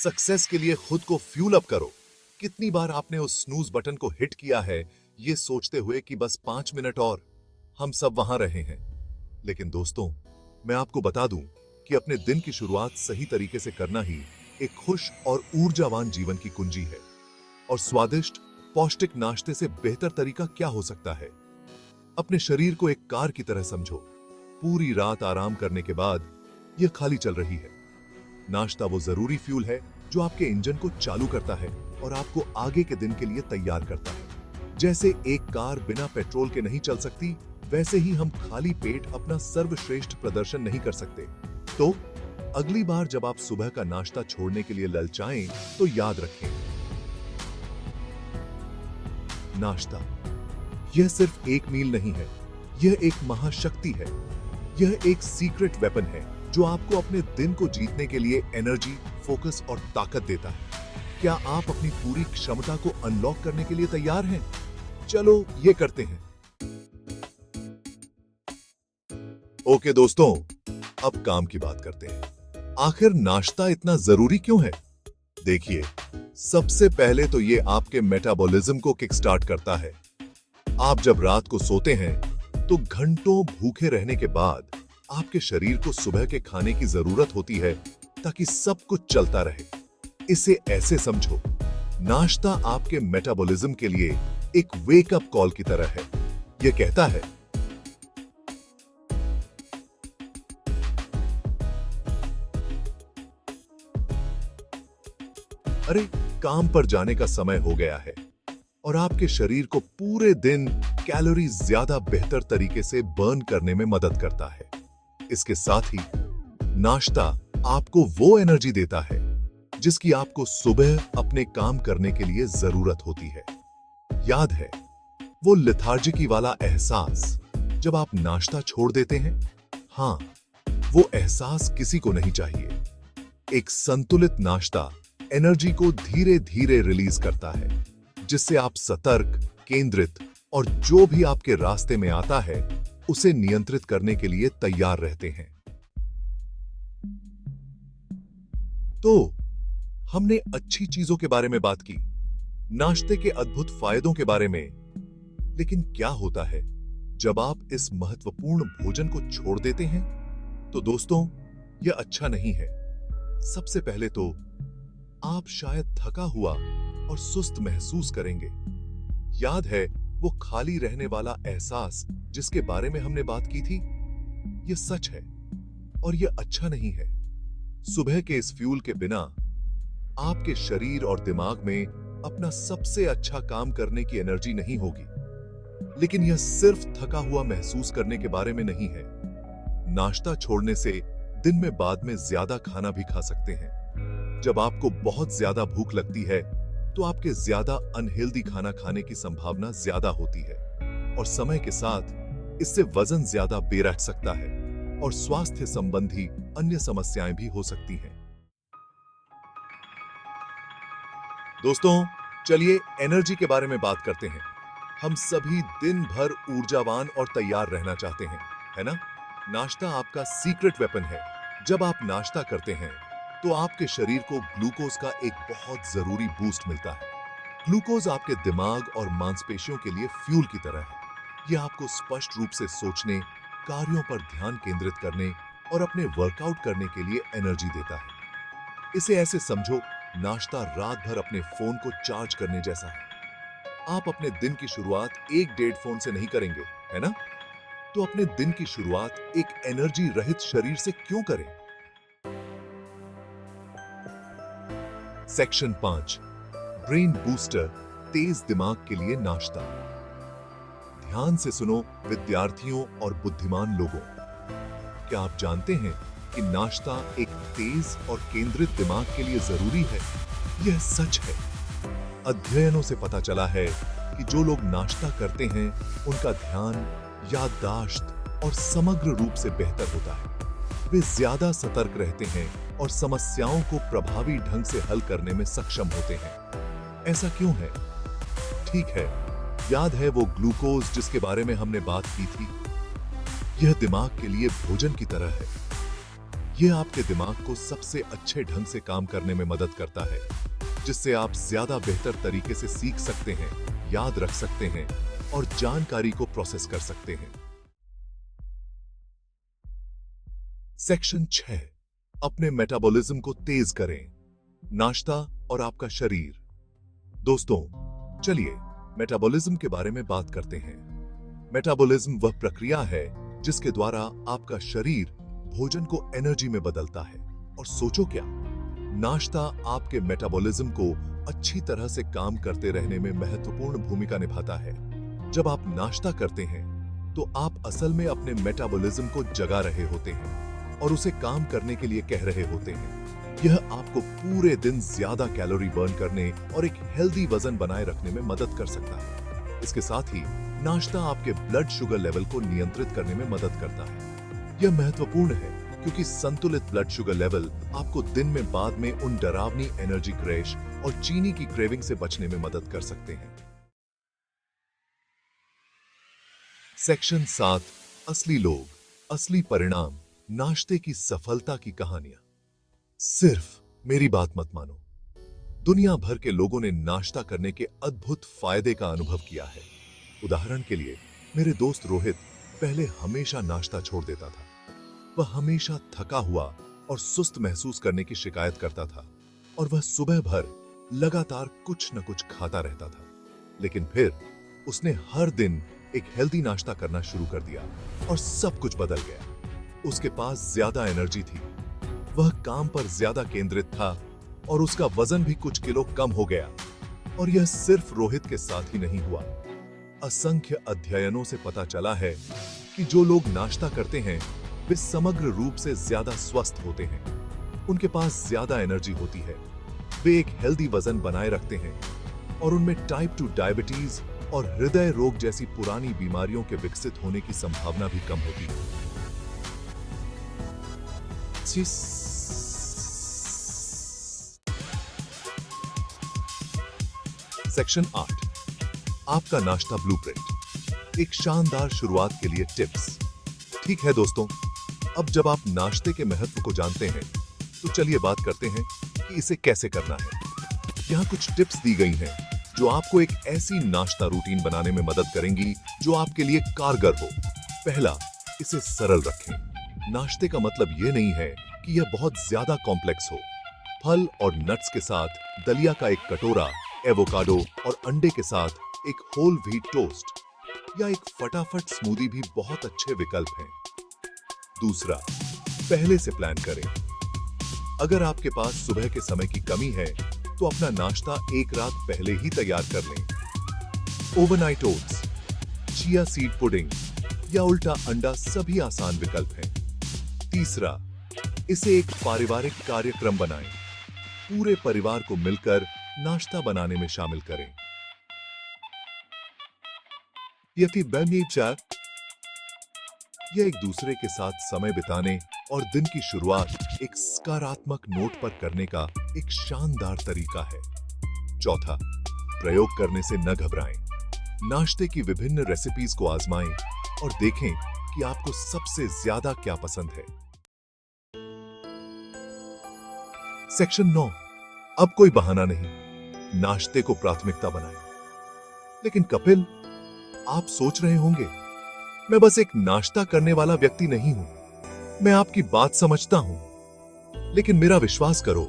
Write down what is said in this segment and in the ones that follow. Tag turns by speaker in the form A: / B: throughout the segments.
A: Success के लिए खुद को फ्यूल अप करो। कितनी बार आपने उस स्नूज बटन को हिट किया है ये सोचते हुए कि बस 5 मिनट और हम सब वहां रहे हैं। लेकिन दोस्तों, मैं आपको बता दूं कि अपने दिन की शुरुआत सही तरीके से करना ही एक खुश और ऊर्जावान जीवन की कुंजी है। और स्वादिष्ट पौष्टिक नाश्ते से बेहतर तरीका क्या हो सकता है। अपने शरीर को एक कार की तरह समझो। पूरी रात आराम करने के बाद यह खाली चल रही है। नाश्ता वो जरूरी फ्यूल है जो आपके इंजन को चालू करता है और आपको आगे के दिन के लिए तैयार करता है। जैसे एक कार बिना पेट्रोल के नहीं चल सकती, वैसे ही हम खाली पेट अपना सर्वश्रेष्ठ प्रदर्शन नहीं कर सकते। तो अगली बार जब आप सुबह का नाश्ता छोड़ने के लिए ललचाएं, तो याद रखें, नाश्ता यह सिर्फ एक मील नहीं है, यह एक महाशक्ति है। यह एक सीक्रेट वेपन है जो आपको अपने दिन को जीतने के लिए एनर्जी, फोकस और ताकत देता है। क्या आप अपनी पूरी क्षमता को अनलॉक करने के लिए तैयार हैं? चलो ये करते हैं। ओके दोस्तों, अब काम की बात करते हैं। आखिर नाश्ता इतना जरूरी क्यों है? देखिए, सबसे पहले तो ये आपके मेटाबॉलिज्म को किकस्टार्ट करता है। आप जब रात को सोते हैं तो घंटों भूखे रहने के बाद आपके शरीर को सुबह के खाने की जरूरत होती है ताकि सब कुछ चलता रहे। इसे ऐसे समझो, नाश्ता आपके मेटाबॉलिज्म के लिए एक वेकअप कॉल की तरह है। यह कहता है, अरे काम पर जाने का समय हो गया है, और आपके शरीर को पूरे दिन कैलोरी ज्यादा बेहतर तरीके से बर्न करने में मदद करता है। इसके साथ ही नाश्ता आपको वो एनर्जी देता है जिसकी आपको सुबह अपने काम करने के लिए जरूरत होती है। याद है वो लेथार्जिकी वाला एहसास जब आप नाश्ता छोड़ देते हैं? हाँ, वो एहसास किसी को नहीं चाहिए। एक संतुलित नाश्ता एनर्जी को धीरे धीरे रिलीज करता है, जिससे आप सतर्क, केंद्रित और जो भी आपके रास्ते में आता है उसे नियंत्रित करने के लिए तैयार रहते हैं। तो हमने अच्छी चीजों के बारे में बात की, नाश्ते के अद्भुत फायदों के बारे में, लेकिन क्या होता है जब आप इस महत्वपूर्ण भोजन को छोड़ देते हैं? तो दोस्तों, यह अच्छा नहीं है। सबसे पहले तो आप शायद थका हुआ और सुस्त महसूस करेंगे। याद है वो खाली रहने वाला एहसास जिसके बारे में हमने बात की थी? यह सच है और यह अच्छा नहीं है। सुबह के इस फ्यूल के बिना आपके शरीर और दिमाग में अपना सबसे अच्छा काम करने की एनर्जी नहीं होगी। लेकिन यह सिर्फ थका हुआ महसूस करने के बारे में नहीं है। नाश्ता छोड़ने से दिन में बाद में ज्यादा खाना भी खा सकते हैं। जब आपको बहुत ज्यादा भूख लगती है तो आपके ज्यादा अनहेल्दी खाना खाने की संभावना ज्यादा होती है, और समय के साथ इससे वजन ज्यादा बेरख सकता है और स्वास्थ्य संबंधी अन्य समस्याएं भी हो सकती हैं। दोस्तों, चलिए एनर्जी के बारे में बात करते हैं। हम सभी दिन भर ऊर्जावान और तैयार रहना चाहते हैं, है ना? नाश्ता आपका सीक्रेट वेपन है। जब आप नाश्ता करते हैं तो आपके शरीर को ग्लूकोज का एक बहुत जरूरी बूस्ट मिलता है। ग्लूकोज आपके दिमाग और मांसपेशियों के लिए फ्यूल की तरह है। यह आपको स्पष्ट रूप से सोचने, कार्यों पर ध्यान केंद्रित करने और अपने वर्कआउट करने के लिए एनर्जी देता है। इसे ऐसे समझो, नाश्ता रात भर अपने फोन को चार्ज करने जैसा है। आप अपने दिन की शुरुआत एक डेढ़ फोन से नहीं करेंगे, है ना? तो अपने दिन की शुरुआत एक एनर्जी रहित शरीर से क्यों करें? सेक्शन 5, ब्रेन बूस्टर, तेज दिमाग के लिए नाश्ता। ध्यान से सुनो विद्यार्थियों और बुद्धिमान लोगों, क्या आप जानते हैं कि नाश्ता एक तेज और केंद्रित दिमाग के लिए जरूरी है? यह सच है। अध्ययनों से पता चला है कि जो लोग नाश्ता करते हैं उनका ध्यान, याददाश्त और समग्र रूप से बेहतर होता है। वे ज्यादा सतर्क रहते हैं और समस्याओं को प्रभावी ढंग से हल करने में सक्षम होते हैं। ऐसा क्यों है? ठीक है, याद है वो ग्लूकोज जिसके बारे में हमने बात की थी? यह दिमाग के लिए भोजन की तरह है। यह आपके दिमाग को सबसे अच्छे ढंग से काम करने में मदद करता है, जिससे आप ज्यादा बेहतर तरीके से सीख सकते हैं, याद रख सकते हैं और जानकारी को प्रोसेस कर सकते हैं। सेक्शन 6, अपने मेटाबॉलिज्म को तेज करें। नाश्ता और आपका शरीर। दोस्तों, चलिए मेटाबॉलिज्म के बारे में बात करते हैं। मेटाबॉलिज्म वह प्रक्रिया है जिसके द्वारा आपका शरीर भोजन को एनर्जी में बदलता है। और सोचो क्या, नाश्ता आपके मेटाबॉलिज्म को अच्छी तरह से काम करते रहने में महत्वपूर्ण भूमिका निभाता है। जब आप नाश्ता करते हैं तो आप असल में अपने मेटाबॉलिज्म को जगा रहे होते हैं और उसे काम करने के लिए कह रहे होते हैं। यह आपको पूरे दिन ज्यादा कैलोरी बर्न करने और एक हेल्दी वजन बनाए रखने में मदद कर सकता है। इसके साथ ही नाश्ता आपके ब्लड शुगर लेवल को नियंत्रित करने में मदद करता है। यह महत्वपूर्ण है क्योंकि संतुलित ब्लड शुगर लेवल आपको दिन में बाद में उन डरावनी एनर्जी क्रैश और चीनी की क्रेविंग से बचने में मदद कर सकते हैं। सेक्शन 7, असली लोग, असली परिणाम, नाश्ते की सफलता की कहानियां। सिर्फ मेरी बात मत मानो, दुनिया भर के लोगों ने नाश्ता करने के अद्भुत फायदे का अनुभव किया है। उदाहरण के लिए, मेरे दोस्त रोहित पहले हमेशा नाश्ता छोड़ देता था। वह हमेशा थका हुआ और सुस्त महसूस करने की शिकायत करता था और वह सुबह भर लगातार कुछ न कुछ खाता रहता था। लेकिन फिर उसने हर दिन एक हेल्दी नाश्ता करना शुरू कर दिया और सब कुछ बदल गया। उसके पास ज्यादा एनर्जी थी, वह काम पर ज्यादा केंद्रित था और उसका वजन भी कुछ किलो कम हो गया। और यह सिर्फ रोहित के साथ ही नहीं हुआ। असंख्य अध्ययनों से पता चला है कि जो लोग नाश्ता करते हैं वे समग्र रूप से ज्यादा स्वस्थ होते हैं। उनके पास ज्यादा एनर्जी होती है, वे एक हेल्दी वजन बनाए रखते हैं और उनमें टाइप 2 डायबिटीज और हृदय रोग जैसी पुरानी बीमारियों के विकसित होने की संभावना भी कम होती है। सेक्शन 8, आपका नाश्ता ब्लूप्रिंट, एक शानदार शुरुआत के लिए टिप्स। ठीक है दोस्तों, अब जब आप नाश्ते के महत्व को जानते हैं तो चलिए बात करते हैं कि इसे कैसे करना है। यहाँ कुछ टिप्स दी गई हैं जो आपको एक ऐसी नाश्ता रूटीन बनाने में मदद करेंगी जो आपके लिए कारगर हो। पहला, इसे सरल रखें। नाश्ते का मतलब यह नहीं है कि यह बहुत ज्यादा कॉम्प्लेक्स हो। फल और नट्स के साथ दलिया का एक कटोरा, एवोकाडो और अंडे के साथ एक होल व्हीट टोस्ट या एक फटाफट स्मूदी भी बहुत अच्छे विकल्प हैं। दूसरा, पहले से प्लान करें। अगर आपके पास सुबह के समय की कमी है तो अपना नाश्ता एक रात पहले ही तैयार कर लें। Overnight oats, chia seed pudding या उल्टा अंडा सभी आसान विकल्प हैं। तीसरा, इसे एक पारिवारिक कार्यक्रम बनाएं। पूरे परिवार को मिलकर नाश्ता बनाने में शामिल करें। यह एक दूसरे के साथ समय बिताने और दिन की शुरुआत एक सकारात्मक नोट पर करने का एक शानदार तरीका है। चौथा, प्रयोग करने से न घबराएं। नाश्ते की विभिन्न रेसिपीज को आजमाएं और देखें कि आपको सबसे ज्यादा क्या पसंद है। सेक्शन 9, अब कोई बहाना नहीं, नाश्ते को प्राथमिकता बनाएं। लेकिन कपिल, आप सोच रहे होंगे, मैं बस एक नाश्ता करने वाला व्यक्ति नहीं हूं। मैं आपकी बात समझता हूं, लेकिन मेरा विश्वास करो,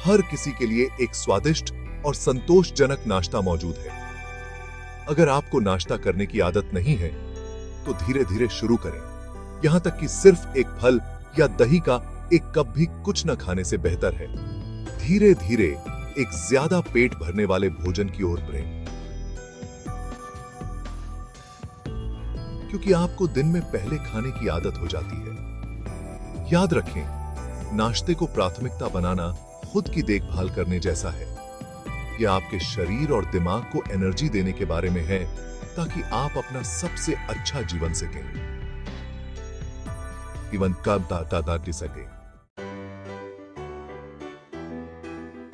A: हर किसी के लिए एक स्वादिष्ट और संतोषजनक नाश्ता मौजूद है। अगर आपको नाश्ता करने की आदत नहीं है तो धीरे धीरे शुरू करें। यहां तक कि सिर्फ एक फल या दही का एक कप भी कुछ न खाने से बेहतर है। धीरे धीरे एक ज्यादा पेट भरने वाले भोजन की ओर बढ़ें, क्योंकि आपको दिन में पहले खाने की आदत हो जाती है। याद रखें, नाश्ते को प्राथमिकता बनाना खुद की देखभाल करने जैसा है। यह आपके शरीर और दिमाग को एनर्जी देने के बारे में है ताकि आप अपना सबसे अच्छा जीवन सकें। जीवन कब दाता सके।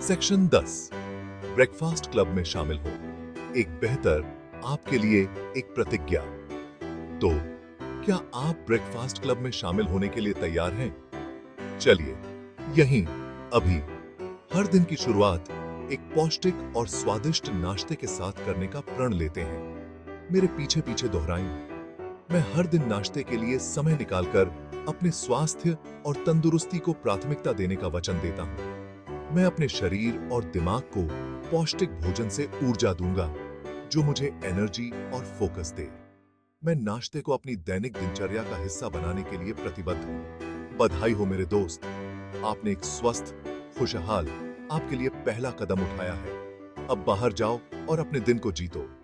A: सेक्शन 10, ब्रेकफास्ट क्लब में शामिल हो। एक बेहतर आपके लिए एक प्रतिज्ञा। तो क्या आप ब्रेकफास्ट क्लब में शामिल होने के लिए तैयार हैं? चलिए यहीं अभी हर दिन की शुरुआत एक पौष्टिक और स्वादिष्ट नाश्ते के साथ करने का प्रण लेते हैं। मेरे पीछे पीछे दोहराएं। मैं हर दिन नाश्ते के लिए समय निकालकर अपने स्वास्थ्य और तंदुरुस्ती को प्राथमिकता देने का वचन देता हूं। मैं अपने शरीर और दिमाग को पौष्टिक भोजन से ऊर्जा दूंगा जो मुझे एनर्जी और फोकस दे। मैं नाश्ते को अपनी दैनिक दिनचर्या का हिस्सा बनाने के लिए प्रतिबद्ध हूं। बधाई हो मेरे दोस्त, आपने एक स्वस्थ, खुशहाल आपके लिए पहला कदम उठाया है। अब बाहर जाओ और अपने दिन को जीतो।